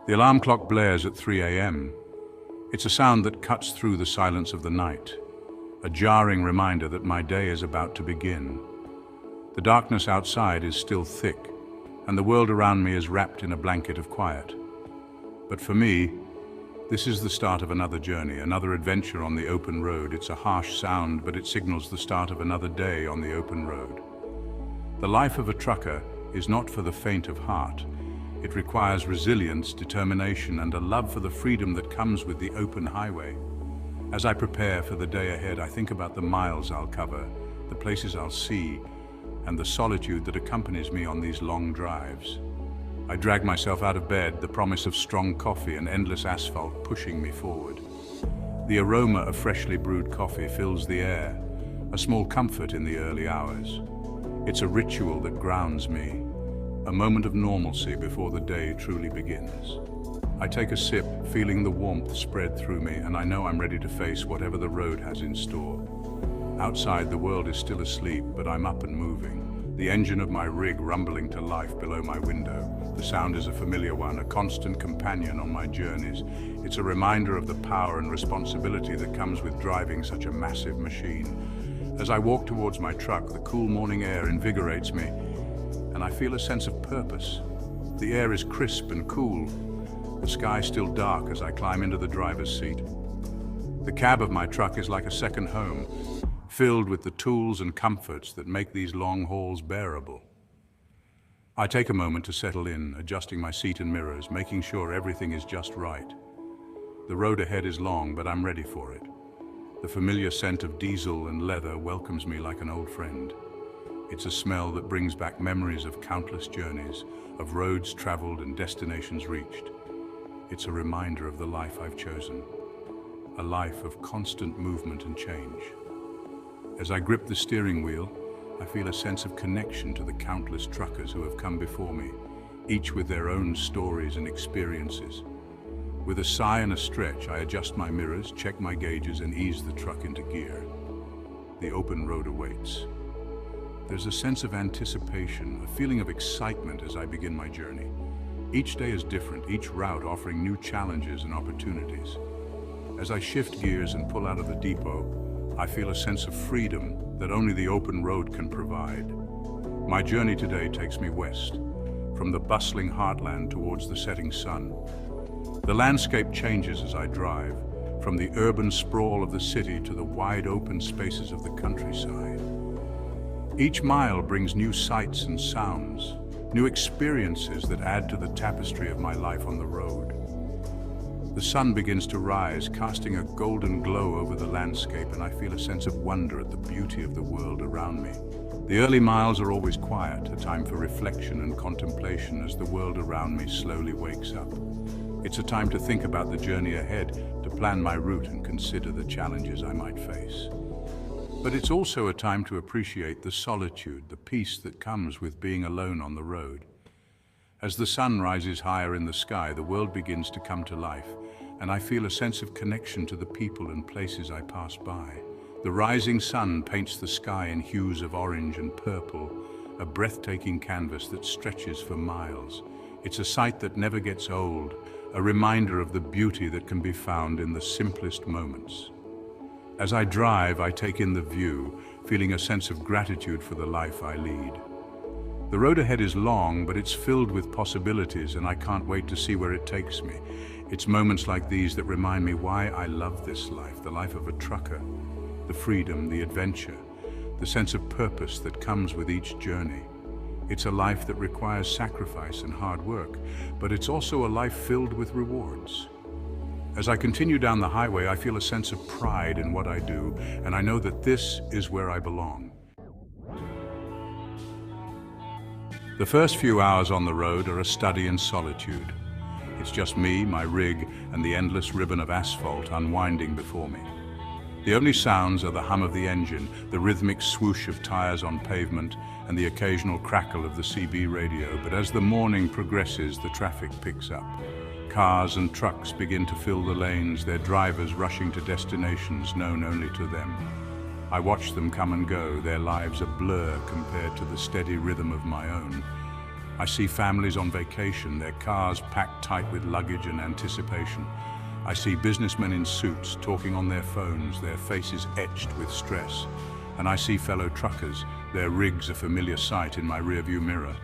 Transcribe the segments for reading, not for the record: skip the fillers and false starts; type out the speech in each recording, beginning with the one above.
The alarm clock blares at 3 a.m. It's a sound that cuts through the silence of the night, a jarring reminder that my day is about to begin. The darkness outside is still thick, and the world around me is wrapped in a blanket of quiet. But for me, this is the start of another journey, another adventure on the open road. It's a harsh sound, but it signals the start of another day on the open road. The life of a trucker is not for the faint of heart. It requires resilience, determination, and a love for the freedom that comes with the open highway. As I prepare for the day ahead, I think about the miles I'll cover, the places I'll see, and the solitude that accompanies me on these long drives. I drag myself out of bed, the promise of strong coffee and endless asphalt pushing me forward. The aroma of freshly brewed coffee fills the air, a small comfort in the early hours. It's a ritual that grounds me, a moment of normalcy before the day truly begins. I take a sip, feeling the warmth spread through me, and I know I'm ready to face whatever the road has in store. Outside, the world is still asleep, but I'm up and moving, the engine of my rig rumbling to life below my window. The sound is a familiar one, a constant companion on my journeys. It's a reminder of the power and responsibility that comes with driving such a massive machine. As I walk towards my truck, the cool morning air invigorates me, and I feel a sense of purpose. The air is crisp and cool, the sky still dark as I climb into the driver's seat. The cab of my truck is like a second home, filled with the tools and comforts that make these long hauls bearable. I take a moment to settle in, adjusting my seat and mirrors, making sure everything is just right. The road ahead is long, but I'm ready for it. The familiar scent of diesel and leather welcomes me like an old friend. It's a smell that brings back memories of countless journeys, of roads traveled and destinations reached. It's a reminder of the life I've chosen, a life of constant movement and change. As I grip the steering wheel, I feel a sense of connection to the countless truckers who have come before me, each with their own stories and experiences. With a sigh and a stretch, I adjust my mirrors, check my gauges, and ease the truck into gear. The open road awaits. There's a sense of anticipation, a feeling of excitement as I begin my journey. Each day is different, each route offering new challenges and opportunities. As I shift gears and pull out of the depot, I feel a sense of freedom that only the open road can provide. My journey today takes me west, from the bustling heartland towards the setting sun. The landscape changes as I drive, from the urban sprawl of the city to the wide open spaces of the countryside. Each mile brings new sights and sounds, new experiences that add to the tapestry of my life on the road. The sun begins to rise, casting a golden glow over the landscape, and I feel a sense of wonder at the beauty of the world around me. The early miles are always quiet, a time for reflection and contemplation as the world around me slowly wakes up. It's a time to think about the journey ahead, to plan my route and consider the challenges I might face. But it's also a time to appreciate the solitude, the peace that comes with being alone on the road. As the sun rises higher in the sky, the world begins to come to life, and I feel a sense of connection to the people and places I pass by. The rising sun paints the sky in hues of orange and purple, a breathtaking canvas that stretches for miles. It's a sight that never gets old, a reminder of the beauty that can be found in the simplest moments. As I drive, I take in the view, feeling a sense of gratitude for the life I lead. The road ahead is long, but it's filled with possibilities, and I can't wait to see where it takes me. It's moments like these that remind me why I love this life, the life of a trucker, the freedom, the adventure, the sense of purpose that comes with each journey. It's a life that requires sacrifice and hard work, but it's also a life filled with rewards. As I continue down the highway, I feel a sense of pride in what I do, and I know that this is where I belong. The first few hours on the road are a study in solitude. It's just me, my rig, and the endless ribbon of asphalt unwinding before me. The only sounds are the hum of the engine, the rhythmic swoosh of tires on pavement, and the occasional crackle of the CB radio. But as the morning progresses, the traffic picks up. Cars and trucks begin to fill the lanes, their drivers rushing to destinations known only to them. I watch them come and go, their lives a blur compared to the steady rhythm of my own. I see families on vacation, their cars packed tight with luggage and anticipation. I see businessmen in suits talking on their phones, their faces etched with stress. And I see fellow truckers, their rigs a familiar sight in my rearview mirror.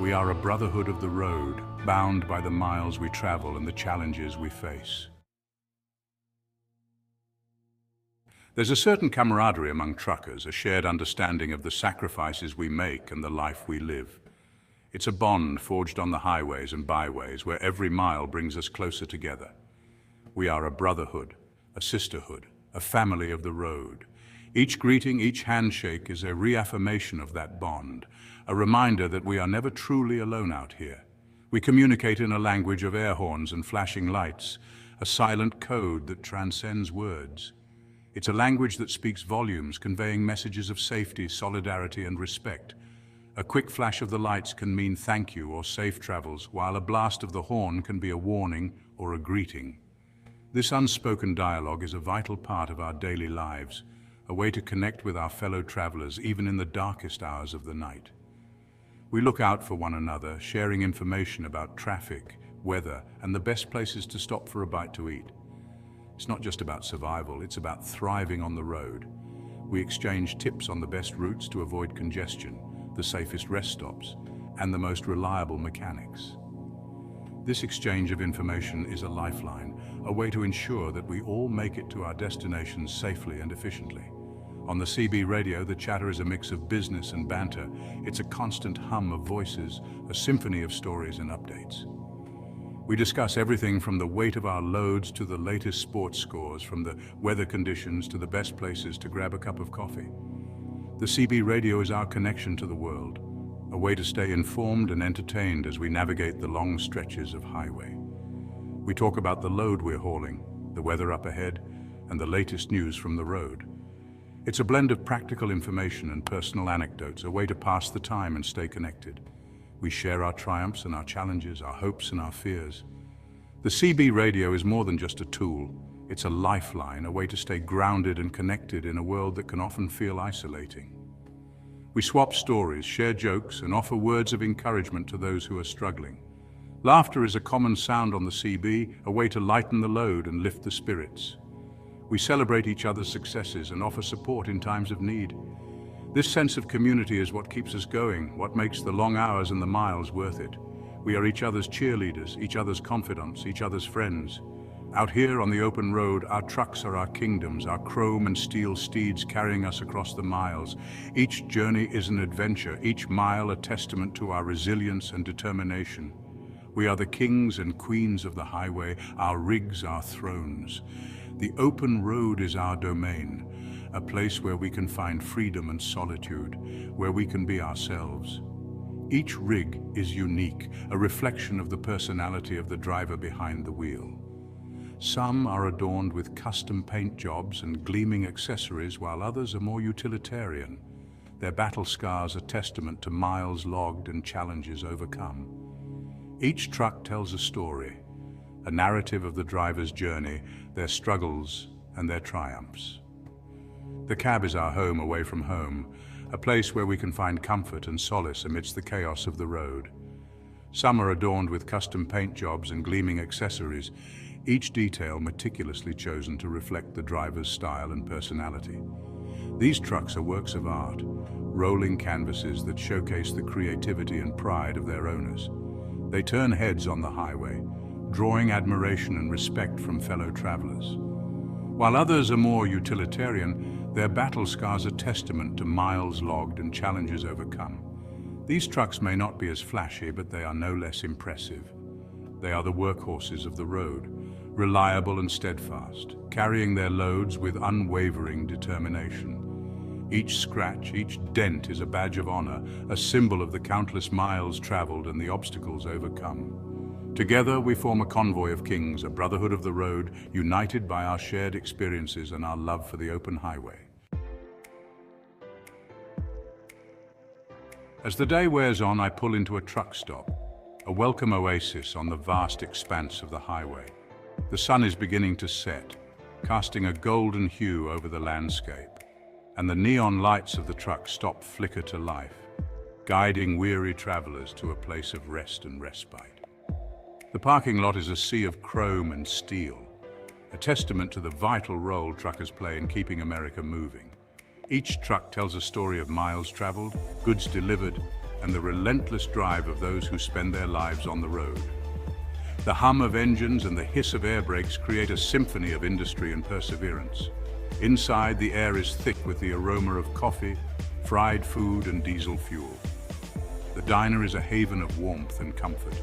We are a brotherhood of the road, bound by the miles we travel and the challenges we face. There's a certain camaraderie among truckers, a shared understanding of the sacrifices we make and the life we live. It's a bond forged on the highways and byways where every mile brings us closer together. We are a brotherhood, a sisterhood, a family of the road. Each greeting, each handshake is a reaffirmation of that bond, a reminder that we are never truly alone out here. We communicate in a language of air horns and flashing lights, a silent code that transcends words. It's a language that speaks volumes, conveying messages of safety, solidarity, and respect. A quick flash of the lights can mean thank you or safe travels, while a blast of the horn can be a warning or a greeting. This unspoken dialogue is a vital part of our daily lives, a way to connect with our fellow travelers even in the darkest hours of the night. We look out for one another, sharing information about traffic, weather, and the best places to stop for a bite to eat. It's not just about survival, it's about thriving on the road. We exchange tips on the best routes to avoid congestion, the safest rest stops, and the most reliable mechanics. This exchange of information is a lifeline, a way to ensure that we all make it to our destinations safely and efficiently. On the CB radio, the chatter is a mix of business and banter. It's a constant hum of voices, a symphony of stories and updates. We discuss everything from the weight of our loads to the latest sports scores, from the weather conditions to the best places to grab a cup of coffee. The CB radio is our connection to the world, a way to stay informed and entertained as we navigate the long stretches of highway. We talk about the load we're hauling, the weather up ahead, and the latest news from the road. It's a blend of practical information and personal anecdotes, a way to pass the time and stay connected. We share our triumphs and our challenges, our hopes and our fears. The CB radio is more than just a tool. It's a lifeline, a way to stay grounded and connected in a world that can often feel isolating. We swap stories, share jokes, and offer words of encouragement to those who are struggling. Laughter is a common sound on the CB, a way to lighten the load and lift the spirits. We celebrate each other's successes and offer support in times of need. This sense of community is what keeps us going, what makes the long hours and the miles worth it. We are each other's cheerleaders, each other's confidants, each other's friends. Out here on the open road, our trucks are our kingdoms, our chrome and steel steeds carrying us across the miles. Each journey is an adventure, each mile a testament to our resilience and determination. We are the kings and queens of the highway, our rigs, our thrones. The open road is our domain, a place where we can find freedom and solitude, where we can be ourselves. Each rig is unique, a reflection of the personality of the driver behind the wheel. Some are adorned with custom paint jobs and gleaming accessories, while others are more utilitarian. Their battle scars are testament to miles logged and challenges overcome. Each truck tells a story, a narrative of the driver's journey, their struggles and their triumphs. The cab is our home away from home, a place where we can find comfort and solace amidst the chaos of the road. Some are adorned with custom paint jobs and gleaming accessories, each detail meticulously chosen to reflect the driver's style and personality. These trucks are works of art, rolling canvases that showcase the creativity and pride of their owners. They turn heads on the highway, drawing admiration and respect from fellow travelers. While others are more utilitarian, their battle scars are testament to miles logged and challenges overcome. These trucks may not be as flashy, but they are no less impressive. They are the workhorses of the road, reliable and steadfast, carrying their loads with unwavering determination. Each scratch, each dent is a badge of honor, a symbol of the countless miles traveled and the obstacles overcome. Together we form a convoy of kings, a brotherhood of the road, united by our shared experiences and our love for the open highway. As the day wears on, I pull into a truck stop, a welcome oasis on the vast expanse of the highway. The sun is beginning to set, casting a golden hue over the landscape, and the neon lights of the truck stop flicker to life. guiding weary travelers to a place of rest and respite. The parking lot is a sea of chrome and steel, a testament to the vital role truckers play in keeping America moving. Each truck tells a story of miles traveled, goods delivered, and the relentless drive of those who spend their lives on the road. The hum of engines and the hiss of air brakes create a symphony of industry and perseverance. Inside, the air is thick with the aroma of coffee, fried food, and diesel fuel. The diner is a haven of warmth and comfort,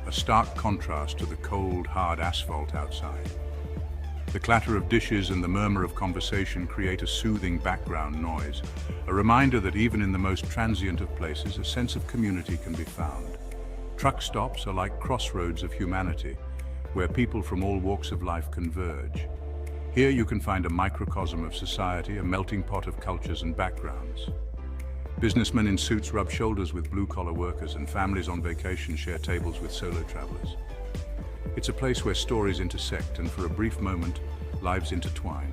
a stark contrast to the cold, hard asphalt outside. The clatter of dishes and the murmur of conversation create a soothing background noise, a reminder that even in the most transient of places, a sense of community can be found. Truck stops are like crossroads of humanity, where people from all walks of life converge. Here you can find a microcosm of society, a melting pot of cultures and backgrounds. Businessmen in suits rub shoulders with blue-collar workers, and families on vacation share tables with solo travelers. It's a place where stories intersect, and for a brief moment, lives intertwine.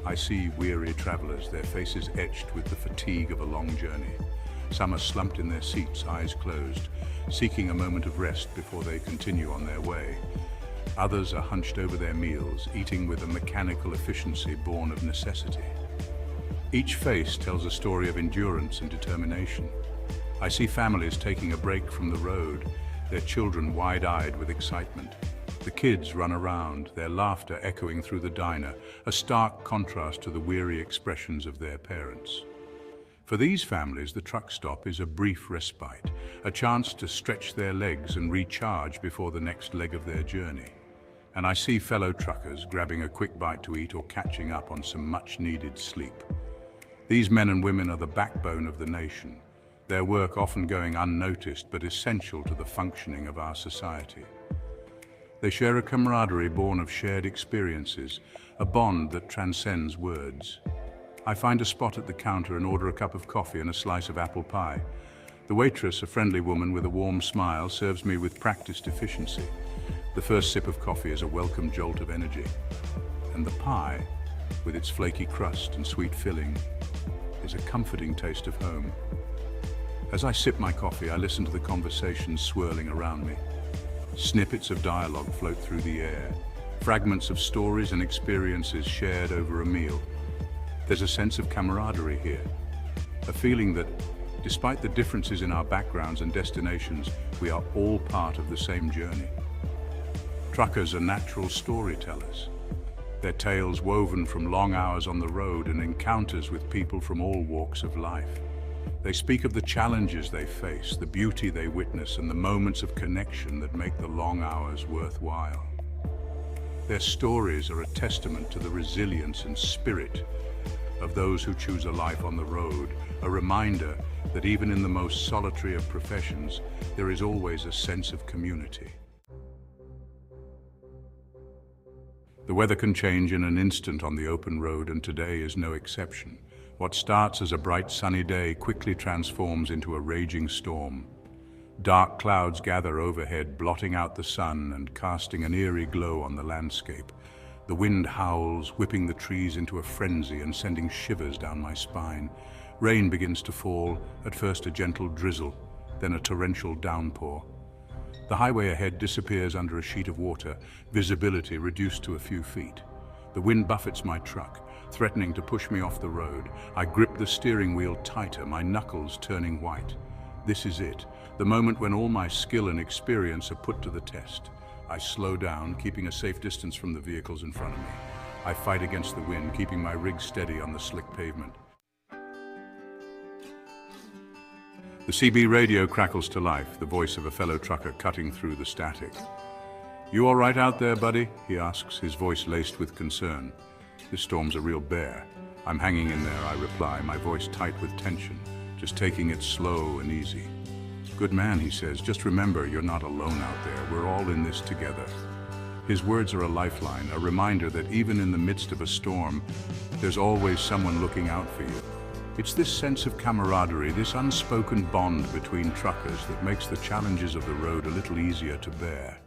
I see weary travelers, their faces etched with the fatigue of a long journey. Some are slumped in their seats, eyes closed, seeking a moment of rest before they continue on their way. Others are hunched over their meals, eating with a mechanical efficiency born of necessity. Each face tells a story of endurance and determination. I see families taking a break from the road, their children wide-eyed with excitement. The kids run around, their laughter echoing through the diner, a stark contrast to the weary expressions of their parents. For these families, the truck stop is a brief respite, a chance to stretch their legs and recharge before the next leg of their journey. And I see fellow truckers grabbing a quick bite to eat or catching up on some much-needed sleep. These men and women are the backbone of the nation, their work often going unnoticed but essential to the functioning of our society. They share a camaraderie born of shared experiences, a bond that transcends words. I find a spot at the counter and order a cup of coffee and a slice of apple pie. The waitress, a friendly woman with a warm smile, serves me with practiced efficiency. The first sip of coffee is a welcome jolt of energy. And the pie, with its flaky crust and sweet filling, is a comforting taste of home. As I sip my coffee, I listen to the conversations swirling around me. Snippets of dialogue float through the air, fragments of stories and experiences shared over a meal. There's a sense of camaraderie here, a feeling that, despite the differences in our backgrounds and destinations, we are all part of the same journey. Truckers are natural storytellers, their tales woven from long hours on the road and encounters with people from all walks of life. They speak of the challenges they face, the beauty they witness, and the moments of connection that make the long hours worthwhile. Their stories are a testament to the resilience and spirit of those who choose a life on the road, a reminder that even in the most solitary of professions, there is always a sense of community. The weather can change in an instant on the open road, and today is no exception. What starts as a bright sunny day quickly transforms into a raging storm. Dark clouds gather overhead, blotting out the sun and casting an eerie glow on the landscape. The wind howls, whipping the trees into a frenzy and sending shivers down my spine. Rain begins to fall, at first a gentle drizzle, then a torrential downpour. The highway ahead disappears under a sheet of water, visibility reduced to a few feet. The wind buffets my truck, threatening to push me off the road. I grip the steering wheel tighter, my knuckles turning white. This is it, the moment when all my skill and experience are put to the test. I slow down, keeping a safe distance from the vehicles in front of me. I fight against the wind, keeping my rig steady on the slick pavement. The CB radio crackles to life, the voice of a fellow trucker cutting through the static. "You all right out there, buddy?" he asks, his voice laced with concern. "This storm's a real bear." "I'm hanging in there," I reply, my voice tight with tension, just taking it slow and easy. "Good man," he says, "just remember you're not alone out there. We're all in this together." His words are a lifeline, a reminder that even in the midst of a storm, there's always someone looking out for you. It's this sense of camaraderie, this unspoken bond between truckers that makes the challenges of the road a little easier to bear.